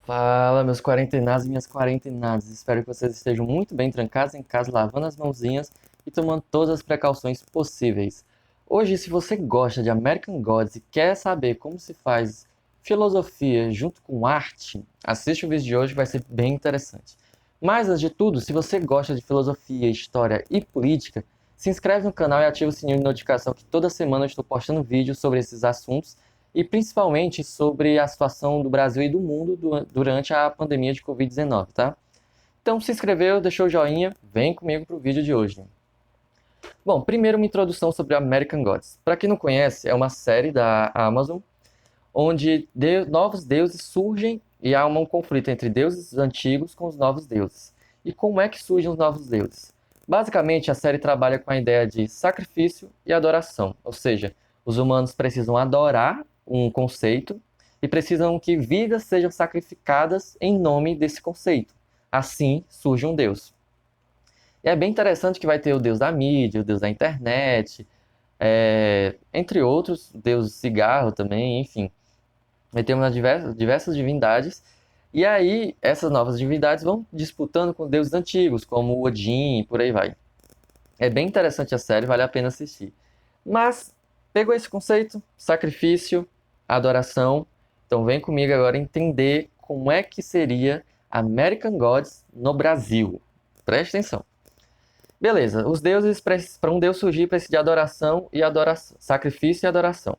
Fala, meus quarentenados e minhas quarentenadas. Espero que vocês estejam muito bem trancados em casa, lavando as mãozinhas e tomando todas as precauções possíveis. Hoje, se você gosta de American Gods e quer saber como se faz filosofia junto com arte, assiste o vídeo de hoje, vai ser bem interessante. Mas, antes de tudo, se você gosta de filosofia, história e política, se inscreve no canal e ativa o sininho de notificação que toda semana eu estou postando vídeos sobre esses assuntos e principalmente sobre a situação do Brasil e do mundo durante a pandemia de Covid-19, tá? Então, se inscreveu, deixou o joinha, vem comigo para o vídeo de hoje. Bom, primeiro uma introdução sobre American Gods. Para quem não conhece, é uma série da Amazon onde novos deuses surgem e há um conflito entre deuses antigos com os novos deuses. E como é que surgem os novos deuses? Basicamente, a série trabalha com a ideia de sacrifício e adoração, ou seja, os humanos precisam adorar um conceito e precisam que vidas sejam sacrificadas em nome desse conceito. Assim surge um deus. E é bem interessante que vai ter o deus da mídia, o deus da internet, entre outros, o deus do cigarro também, enfim. Vai ter diversas divindades. E aí, essas novas divindades vão disputando com deuses antigos, como Odin e por aí vai. É bem interessante a série, vale a pena assistir. Mas, pegou esse conceito? Sacrifício, adoração. Então vem comigo agora entender como é que seria American Gods no Brasil. Preste atenção. Beleza, os deuses, para um deus surgir, precisa de adoração e adoração, sacrifício e adoração.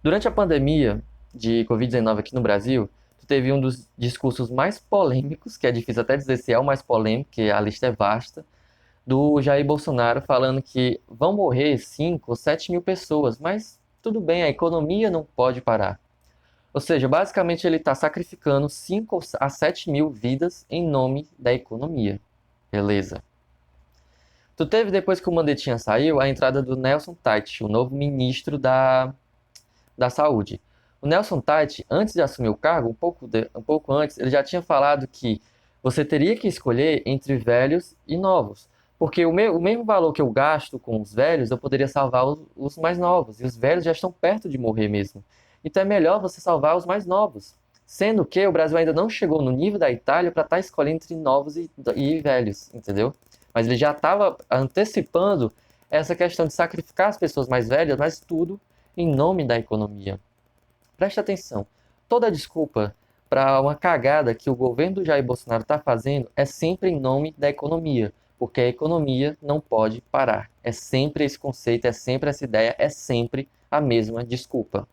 Durante a pandemia de Covid-19 aqui no Brasil, tu teve um dos discursos mais polêmicos, que é difícil até dizer se é o mais polêmico, porque a lista é vasta, do Jair Bolsonaro falando que vão morrer 5 ou 7 mil pessoas, mas tudo bem, a economia não pode parar. Ou seja, basicamente ele está sacrificando 5 a 7 mil vidas em nome da economia. Beleza. Tu teve, depois que o Mandetta saiu, a entrada do Nelson Teich, o novo ministro da Saúde. O Nelson Teich, antes de assumir o cargo, um pouco antes, ele já tinha falado que você teria que escolher entre velhos e novos. Porque o mesmo valor que eu gasto com os velhos, eu poderia salvar os mais novos. E os velhos já estão perto de morrer mesmo. Então é melhor você salvar os mais novos. Sendo que o Brasil ainda não chegou no nível da Itália para estar escolhendo entre novos e velhos, entendeu? Mas ele já estava antecipando essa questão de sacrificar as pessoas mais velhas, mas tudo em nome da economia. Preste atenção, toda desculpa para uma cagada que o governo do Jair Bolsonaro está fazendo é sempre em nome da economia, porque a economia não pode parar. É sempre esse conceito, é sempre essa ideia, é sempre a mesma desculpa.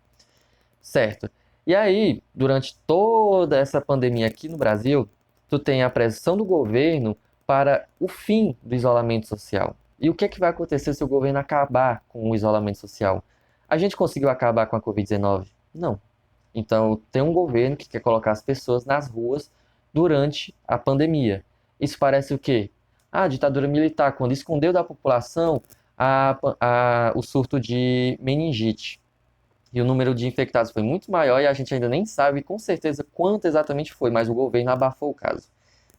Certo? E aí, durante toda essa pandemia aqui no Brasil, tu tem a pressão do governo para o fim do isolamento social. E o que é que vai acontecer se o governo acabar com o isolamento social? A gente conseguiu acabar com a Covid-19? Não. Então, tem um governo que quer colocar as pessoas nas ruas durante a pandemia. Isso parece o quê? A ditadura militar, quando escondeu da população o surto de meningite. E o número de infectados foi muito maior e a gente ainda nem sabe com certeza quanto exatamente foi, mas o governo abafou o caso.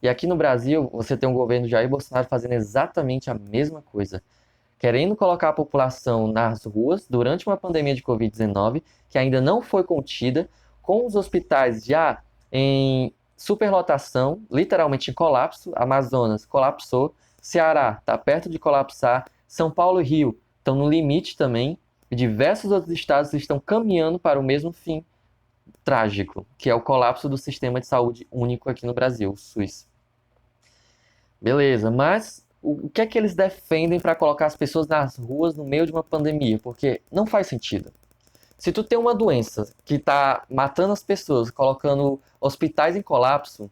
E aqui no Brasil, você tem um governo de Jair Bolsonaro fazendo exatamente a mesma coisa, querendo colocar a população nas ruas durante uma pandemia de Covid-19 que ainda não foi contida, com os hospitais já em superlotação, literalmente em colapso. Amazonas colapsou, Ceará está perto de colapsar, São Paulo e Rio estão no limite também, e diversos outros estados estão caminhando para o mesmo fim trágico, que é o colapso do sistema de saúde único aqui no Brasil, o SUS. Beleza, mas o que é que eles defendem para colocar as pessoas nas ruas no meio de uma pandemia? Porque não faz sentido. Se tu tem uma doença que está matando as pessoas, colocando hospitais em colapso,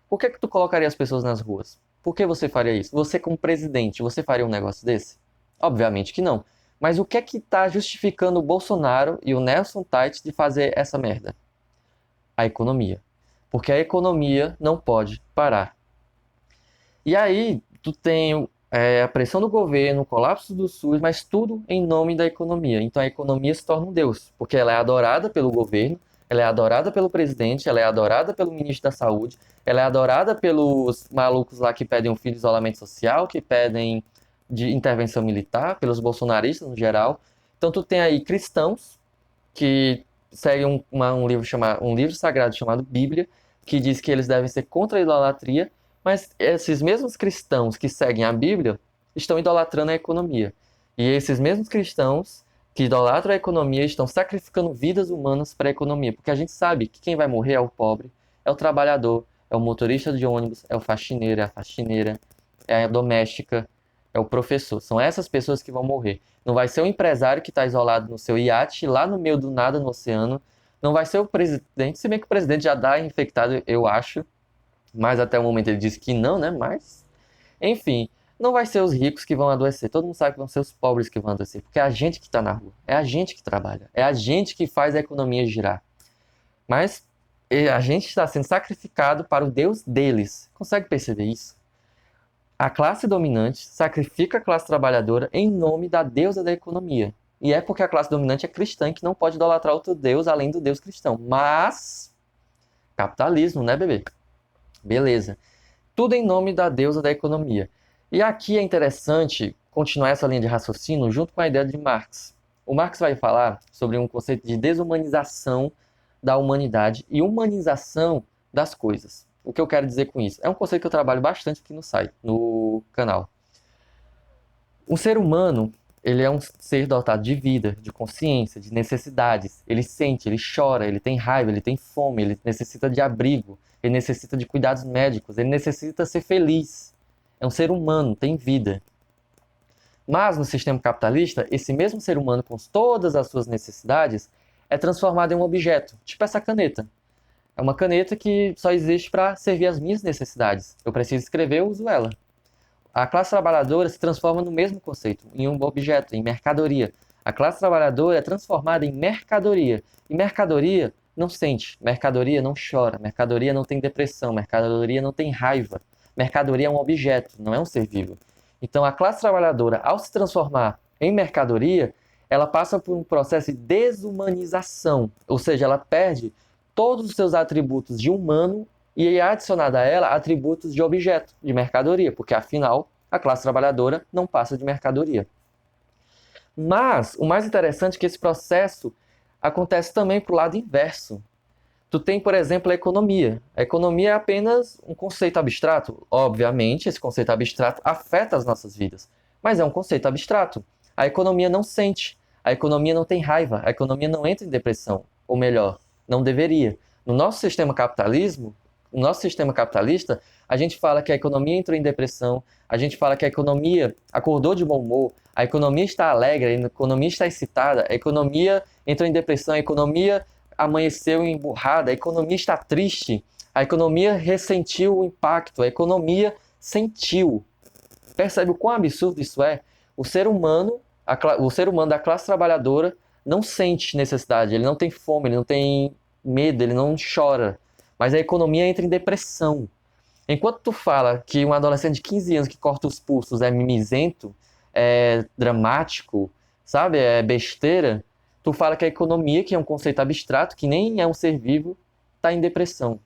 por que que tu colocaria as pessoas nas ruas? Por que você faria isso? Você como presidente, você faria um negócio desse? Obviamente que não. Mas o que é que está justificando o Bolsonaro e o Nelson Teich de fazer essa merda? A economia. Porque a economia não pode parar. E aí, tu tem a pressão do governo, o colapso do SUS, mas tudo em nome da economia. Então a economia se torna um deus, porque ela é adorada pelo governo, ela é adorada pelo presidente, ela é adorada pelo ministro da Saúde, ela é adorada pelos malucos lá que pedem um fim de isolamento social, que pedem de intervenção militar, pelos bolsonaristas no geral. Então tu tem aí cristãos que seguem um livro sagrado chamado Bíblia, que diz que eles devem ser contra a idolatria, mas esses mesmos cristãos que seguem a Bíblia estão idolatrando a economia. E esses mesmos cristãos que idolatram a economia estão sacrificando vidas humanas para a economia, porque a gente sabe que quem vai morrer é o pobre, é o trabalhador, é o motorista de ônibus, é o faxineiro, é a faxineira, é a doméstica, é o professor. São essas pessoas que vão morrer. Não vai ser o empresário que está isolado no seu iate, lá no meio do nada no oceano. Não vai ser o presidente, se bem que o presidente já está infectado, eu acho. Mas até o momento ele disse que não, né? Mas, enfim, não vai ser os ricos que vão adoecer. Todo mundo sabe que vão ser os pobres que vão adoecer. Porque é a gente que está na rua. É a gente que trabalha. É a gente que faz a economia girar. Mas a gente está sendo sacrificado para o Deus deles. Consegue perceber isso? A classe dominante sacrifica a classe trabalhadora em nome da deusa da economia. E é porque a classe dominante é cristã que não pode idolatrar outro deus além do deus cristão. Mas, capitalismo, né, bebê? Beleza. Tudo em nome da deusa da economia. E aqui é interessante continuar essa linha de raciocínio junto com a ideia de Marx. O Marx vai falar sobre um conceito de desumanização da humanidade e humanização das coisas. O que eu quero dizer com isso? É um conceito que eu trabalho bastante aqui no site, no canal. Um ser humano, ele é um ser dotado de vida, de consciência, de necessidades. Ele sente, ele chora, ele tem raiva, ele tem fome, ele necessita de abrigo, ele necessita de cuidados médicos, ele necessita ser feliz. É um ser humano, tem vida. Mas no sistema capitalista, esse mesmo ser humano com todas as suas necessidades é transformado em um objeto, tipo essa caneta. É uma caneta que só existe para servir as minhas necessidades. Eu preciso escrever, eu uso ela. A classe trabalhadora se transforma no mesmo conceito, em um objeto, em mercadoria. A classe trabalhadora é transformada em mercadoria. E mercadoria não sente, mercadoria não chora, mercadoria não tem depressão, mercadoria não tem raiva. Mercadoria é um objeto, não é um ser vivo. Então a classe trabalhadora, ao se transformar em mercadoria, ela passa por um processo de desumanização, ou seja, ela perde todos os seus atributos de humano e é adicionado a ela atributos de objeto, de mercadoria, porque afinal a classe trabalhadora não passa de mercadoria. Mas o mais interessante é que esse processo acontece também para o lado inverso. Tu tem, por exemplo, a economia. A economia é apenas um conceito abstrato. Obviamente, esse conceito abstrato afeta as nossas vidas, mas é um conceito abstrato. A economia não sente, a economia não tem raiva, a economia não entra em depressão, ou melhor, não deveria. No nosso sistema capitalista, a gente fala que a economia entrou em depressão, a gente fala que a economia acordou de bom humor, a economia está alegre, a economia está excitada, a economia entrou em depressão, a economia amanheceu emburrada, a economia está triste, a economia ressentiu o impacto, a economia sentiu. Percebe o quão absurdo isso é? O ser humano da classe trabalhadora não sente necessidade, ele não tem fome, ele não tem medo, ele não chora, mas a economia entra em depressão. Enquanto tu fala que um adolescente de 15 anos que corta os pulsos é mimizento, é dramático, sabe, é besteira, tu fala que a economia, que é um conceito abstrato, que nem é um ser vivo, está em depressão.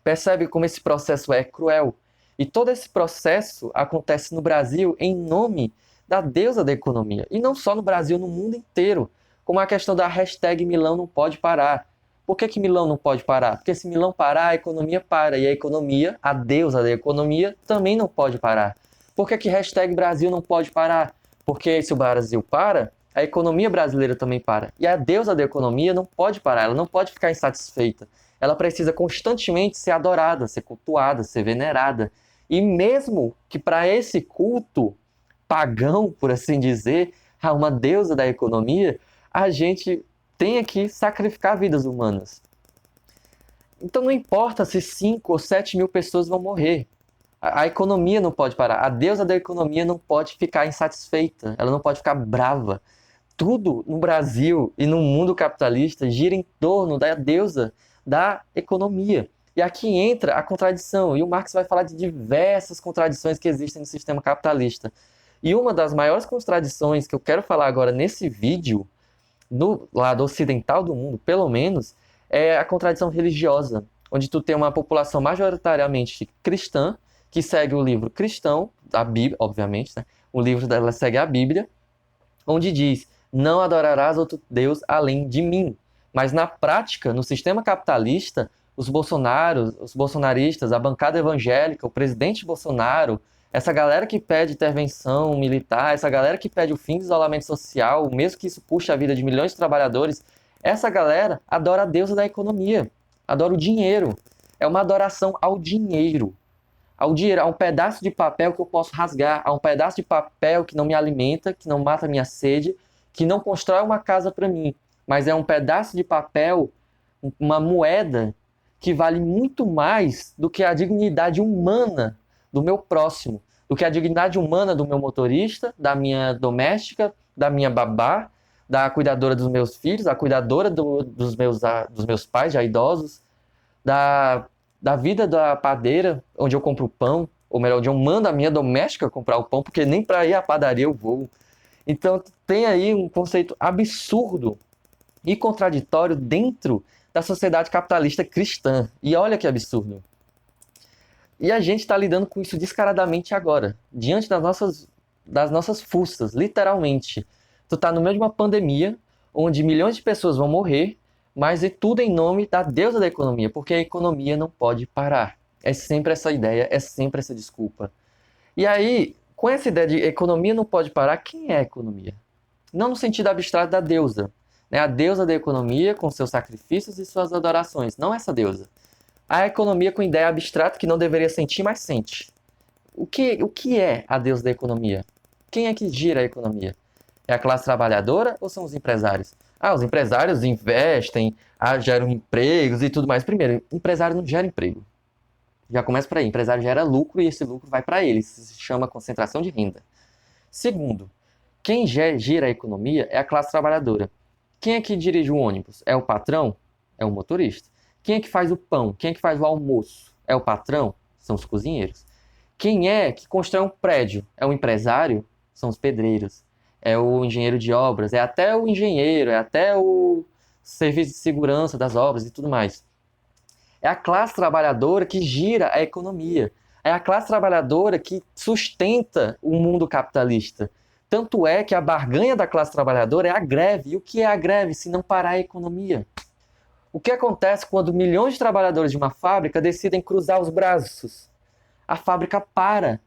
Percebe como esse processo é cruel? E todo esse processo acontece no Brasil em nome da deusa da economia. E não só no Brasil, no mundo inteiro. Como a questão da hashtag Milão não pode parar. Por que Milão não pode parar? Porque se Milão parar, a economia para. E a economia, a deusa da economia, também não pode parar. Por que hashtag Brasil não pode parar? Porque se o Brasil para, a economia brasileira também para. E a deusa da economia não pode parar, ela não pode ficar insatisfeita. Ela precisa constantemente ser adorada, ser cultuada, ser venerada. E mesmo que para esse culto pagão, por assim dizer, a uma deusa da economia, a gente tenha que sacrificar vidas humanas. Então não importa se 5 ou 7 mil pessoas vão morrer. A economia não pode parar. A deusa da economia não pode ficar insatisfeita. Ela não pode ficar brava. Tudo no Brasil e no mundo capitalista gira em torno da deusa da economia. E aqui entra a contradição. E o Marx vai falar de diversas contradições que existem no sistema capitalista. E uma das maiores contradições que eu quero falar agora nesse vídeo, no lado ocidental do mundo, pelo menos, é a contradição religiosa, onde tu tem uma população majoritariamente cristã, que segue o livro cristão, a Bíblia, obviamente, né? O livro dela segue a Bíblia, onde diz: não adorarás outro Deus além de mim. Mas na prática, no sistema capitalista, os bolsonaristas, a bancada evangélica, o presidente Bolsonaro, essa galera que pede intervenção militar, essa galera que pede o fim do isolamento social, mesmo que isso puxe a vida de milhões de trabalhadores, essa galera adora a deusa da economia, adora o dinheiro. É uma adoração ao dinheiro. Ao dinheiro, a um pedaço de papel que eu posso rasgar, a um pedaço de papel que não me alimenta, que não mata a minha sede, que não constrói uma casa para mim, mas é um pedaço de papel, uma moeda que vale muito mais do que a dignidade humana do meu próximo, do que a dignidade humana do meu motorista, da minha doméstica, da minha babá, da cuidadora dos meus filhos, a cuidadora dos meus pais já idosos, da vida da padeira, onde eu compro o pão, ou melhor, onde eu mando a minha doméstica comprar o pão, porque nem para ir à padaria eu vou. Então tem aí um conceito absurdo e contraditório dentro da sociedade capitalista cristã. E olha que absurdo. E a gente está lidando com isso descaradamente agora, diante das nossas fuças, literalmente. Tu tá no meio de uma pandemia, onde milhões de pessoas vão morrer, mas é tudo em nome da deusa da economia, porque a economia não pode parar. É sempre essa ideia, é sempre essa desculpa. E aí, com essa ideia de economia não pode parar, quem é a economia? Não no sentido abstrato da deusa, né? A deusa da economia com seus sacrifícios e suas adorações, não essa deusa. A economia com ideia abstrata que não deveria sentir, mas sente. O que é a deusa da economia? Quem é que gira a economia? É a classe trabalhadora ou são os empresários? Os empresários investem, geram empregos e tudo mais. Primeiro, empresário não gera emprego. Já começa por aí. Empresário gera lucro e esse lucro vai para ele. Isso se chama concentração de renda. Segundo, quem gira a economia é a classe trabalhadora. Quem é que dirige o ônibus? É o patrão? É o motorista. Quem é que faz o pão? Quem é que faz o almoço? É o patrão? São os cozinheiros. Quem é que constrói um prédio? É o empresário? São os pedreiros. É o engenheiro de obras, é até o engenheiro, é até o serviço de segurança das obras e tudo mais. É a classe trabalhadora que gira a economia. É a classe trabalhadora que sustenta o mundo capitalista. Tanto é que a barganha da classe trabalhadora é a greve. E o que é a greve se não parar a economia? O que acontece quando milhões de trabalhadores de uma fábrica decidem cruzar os braços? A fábrica para.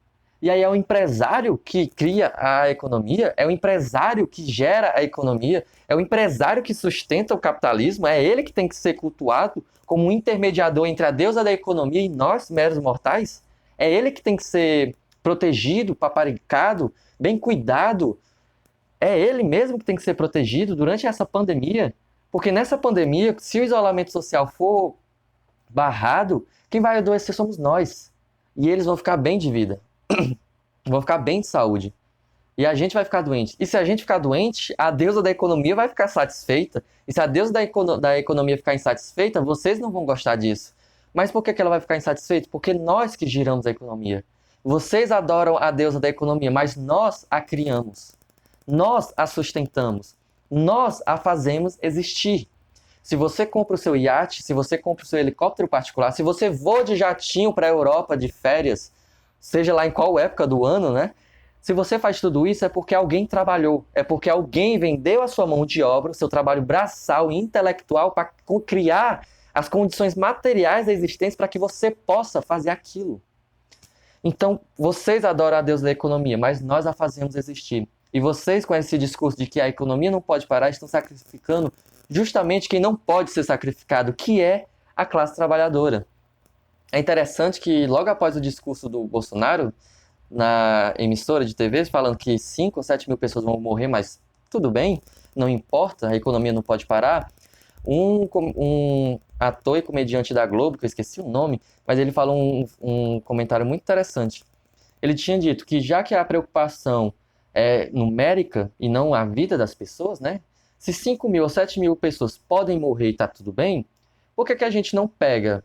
E aí é o empresário que cria a economia, é o empresário que gera a economia, é o empresário que sustenta o capitalismo, é ele que tem que ser cultuado como um intermediador entre a deusa da economia e nós, meros mortais. É ele que tem que ser protegido, paparicado, bem cuidado. É ele mesmo que tem que ser protegido durante essa pandemia. Porque nessa pandemia, se o isolamento social for barrado, quem vai adoecer somos nós. E eles vão ficar bem de vida. Vão ficar bem de saúde. E a gente vai ficar doente. E se a gente ficar doente, a deusa da economia vai ficar satisfeita. E se a deusa da economia ficar insatisfeita, vocês não vão gostar disso. Mas por que ela vai ficar insatisfeita? Porque nós que giramos a economia. Vocês adoram a deusa da economia, mas nós a criamos. Nós a sustentamos. Nós a fazemos existir. Se você compra o seu iate, se você compra o seu helicóptero particular, se você voa de jatinho para a Europa de férias, seja lá em qual época do ano, né? Se você faz tudo isso é porque alguém trabalhou, é porque alguém vendeu a sua mão de obra, o seu trabalho braçal e intelectual para criar as condições materiais da existência para que você possa fazer aquilo. Então, vocês adoram a deusa da economia, mas nós a fazemos existir. E vocês, com esse discurso de que a economia não pode parar, estão sacrificando justamente quem não pode ser sacrificado, que é a classe trabalhadora. É interessante que logo após o discurso do Bolsonaro, na emissora de TV, falando que 5 ou 7 mil pessoas vão morrer, mas tudo bem, não importa, a economia não pode parar, um ator e comediante da Globo, que eu esqueci o nome, mas ele falou um comentário muito interessante. Ele tinha dito que já que a preocupação é numérica e não a vida das pessoas, né? Se 5 mil ou 7 mil pessoas podem morrer e está tudo bem, por que a gente não pega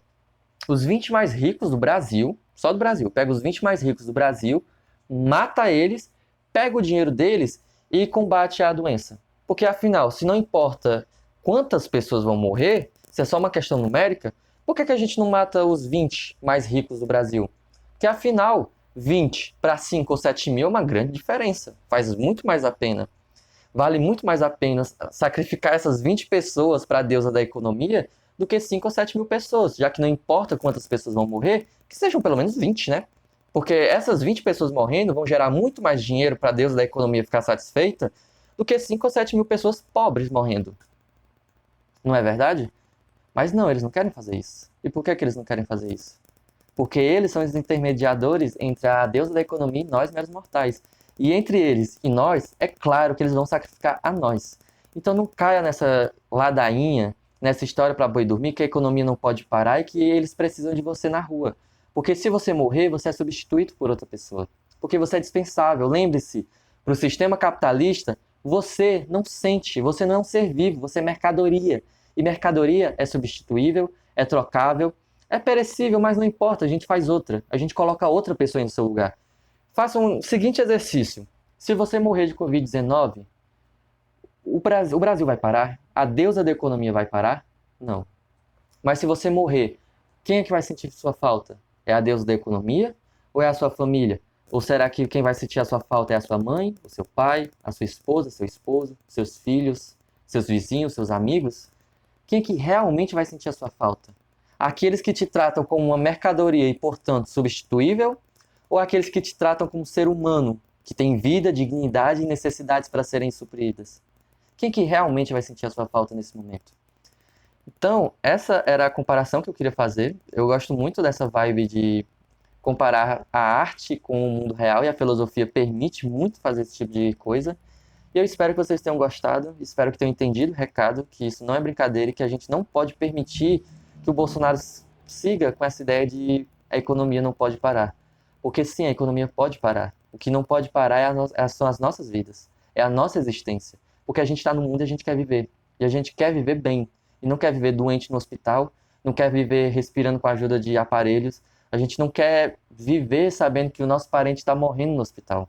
os 20 mais ricos do Brasil, só do Brasil, pega os 20 mais ricos do Brasil, mata eles, pega o dinheiro deles e combate a doença? Porque afinal, se não importa quantas pessoas vão morrer, se é só uma questão numérica, por que a gente não mata os 20 mais ricos do Brasil? Que afinal, 20 para 5 ou 7 mil é uma grande diferença, faz muito mais a pena. Vale muito mais a pena sacrificar essas 20 pessoas para a deusa da economia do que 5 ou 7 mil pessoas, já que não importa quantas pessoas vão morrer, que sejam pelo menos 20, né? Porque essas 20 pessoas morrendo vão gerar muito mais dinheiro para a deusa da economia ficar satisfeita do que 5 ou 7 mil pessoas pobres morrendo. Não é verdade? Mas não, eles não querem fazer isso. E por que eles não querem fazer isso? Porque eles são os intermediadores entre a deusa da economia e nós, meros mortais. E entre eles e nós, é claro que eles vão sacrificar a nós. Então não caia nessa ladainha, nessa história para boi dormir, que a economia não pode parar e que eles precisam de você na rua. Porque se você morrer, você é substituído por outra pessoa. Porque você é dispensável. Lembre-se, para o sistema capitalista, você não sente, você não é um ser vivo, você é mercadoria. E mercadoria é substituível, é trocável, é perecível, mas não importa, a gente faz outra. A gente coloca outra pessoa no seu lugar. Faça um seguinte exercício. Se você morrer de Covid-19, o Brasil vai parar? A deusa da economia vai parar? Não. Mas se você morrer, quem é que vai sentir sua falta? É a deusa da economia ou é a sua família? Ou será que quem vai sentir a sua falta é a sua mãe, o seu pai, a sua esposa, seu esposo, seus filhos, seus vizinhos, seus amigos? Quem é que realmente vai sentir a sua falta? Aqueles que te tratam como uma mercadoria e, portanto, substituível? Ou aqueles que te tratam como ser humano, que tem vida, dignidade e necessidades para serem supridas? Quem que realmente vai sentir a sua falta nesse momento? Então, essa era a comparação que eu queria fazer. Eu gosto muito dessa vibe de comparar a arte com o mundo real e a filosofia permite muito fazer esse tipo de coisa. E eu espero que vocês tenham gostado, espero que tenham entendido o recado, que isso não é brincadeira e que a gente não pode permitir que o Bolsonaro siga com essa ideia de a economia não pode parar. Porque sim, a economia pode parar. O que não pode parar são as nossas vidas, é a nossa existência. Porque a gente está no mundo e a gente quer viver. E a gente quer viver bem. E não quer viver doente no hospital, não quer viver respirando com a ajuda de aparelhos. A gente não quer viver sabendo que o nosso parente está morrendo no hospital.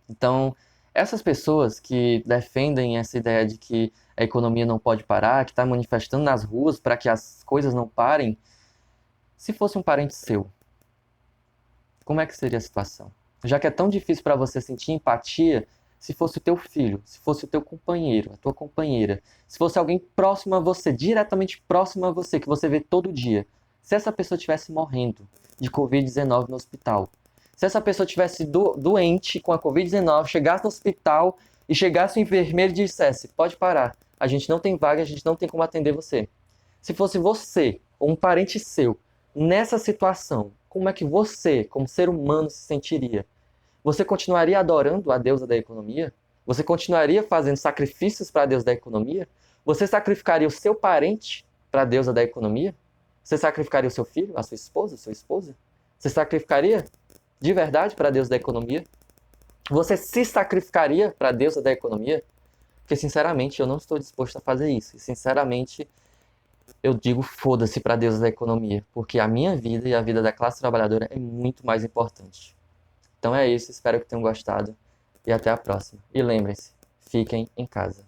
Então, essas pessoas que defendem essa ideia de que a economia não pode parar, que está manifestando nas ruas para que as coisas não parem, se fosse um parente seu, como é que seria a situação? Já que é tão difícil para você sentir empatia, se fosse o teu filho, se fosse o teu companheiro, a tua companheira, se fosse alguém próximo a você, diretamente próximo a você, que você vê todo dia, se essa pessoa estivesse morrendo de Covid-19 no hospital, se essa pessoa estivesse doente com a Covid-19, chegasse no hospital e chegasse o enfermeiro e dissesse, pode parar, a gente não tem vaga, a gente não tem como atender você. Se fosse você ou um parente seu nessa situação, como é que você, como ser humano, se sentiria? Você continuaria adorando a deusa da economia? Você continuaria fazendo sacrifícios para a deusa da economia? Você sacrificaria o seu parente para a deusa da economia? Você sacrificaria o seu filho, a sua esposa, a sua esposa? Você sacrificaria de verdade para a deusa da economia? Você se sacrificaria para a deusa da economia? Porque, sinceramente, eu não estou disposto a fazer isso. E, sinceramente, eu digo foda-se para a deusa da economia. Porque a minha vida e a vida da classe trabalhadora é muito mais importante. Então é isso, espero que tenham gostado e até a próxima. E lembrem-se, fiquem em casa.